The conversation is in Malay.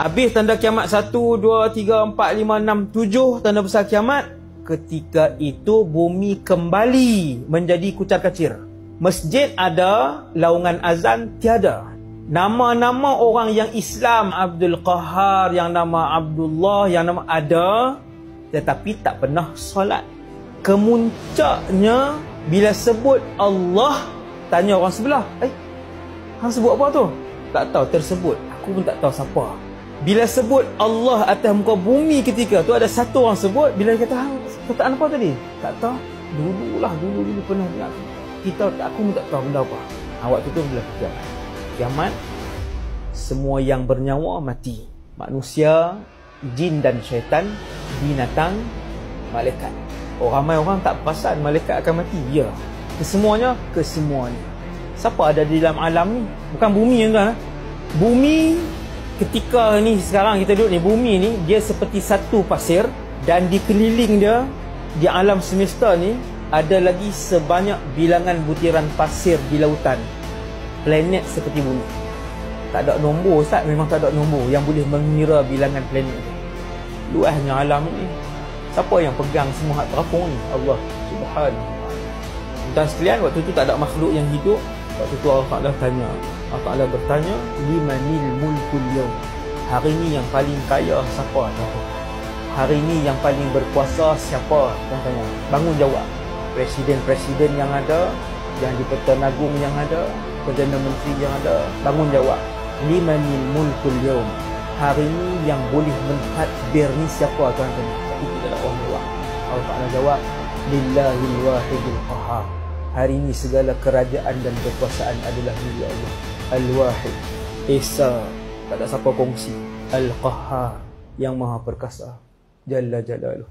Habis tanda kiamat 1, 2, 3, 4, 5, 6, 7 tanda besar kiamat. Ketika itu bumi kembali menjadi kucar-kacir. Masjid ada, laungan azan tiada. Nama-nama orang yang Islam, Abdul Qahar, yang nama Abdullah, yang nama ada, tetapi tak pernah solat. Kemuncaknya bila sebut Allah, tanya orang sebelah, hang sebut apa tu? Tak tahu, tersebut. Aku pun tak tahu siapa. Bila sebut Allah atas muka bumi ketika tu, ada satu orang sebut. Bila dia kata, hang perkataan apa tadi? Tak tahu. Dulu pernah dengar. Aku pun tak tahu benda apa. Waktu tu bila kiamat. Kiamat, semua yang bernyawa mati. Manusia, jin dan syaitan, binatang, malaikat. Ramai orang tak perasan malaikat akan mati. Ya. Kesemuanya. Siapa ada di dalam alam ni? Bukan bumi yang kan? Bumi ketika ni sekarang kita duduk ni, bumi ni dia seperti satu pasir, dan dikeliling dia di alam semesta ni ada lagi sebanyak bilangan butiran pasir di lautan. Planet seperti bumi. Tak ada nombor, Ustaz, memang tak ada nombor yang boleh mengira bilangan planet. Luasnya alam ni. Siapa yang pegang semua hak terapung ni? Allah Subhanahu wa ta'ala. Dan sekalian, waktu tu tak ada makhluk yang hidup. Waktu tu Allah Ta'ala tanya. Allah Ta'ala bertanya, limanil mulkul yawm. Hari ni yang paling kaya siapa? Hari ni yang paling berkuasa siapa? Tanya. Bangun jawab. Presiden-presiden yang ada, yang di Pertuan Agong yang ada, Perdana Menteri yang ada, bangun jawab. Limanil mulkul yawm. Hari ni yang boleh mentadbir ni siapa? Tuan-tuan. Tapi tidak ada orang jawab. Allah Ta'ala jawab, lillahil wahidil qahar. Hari ini segala kerajaan dan kekuasaan adalah milik Allah. Al-Wahid, Esa, tak ada siapa kongsi. Al-Qahhar, yang maha perkasa. Jalla Jalaluh.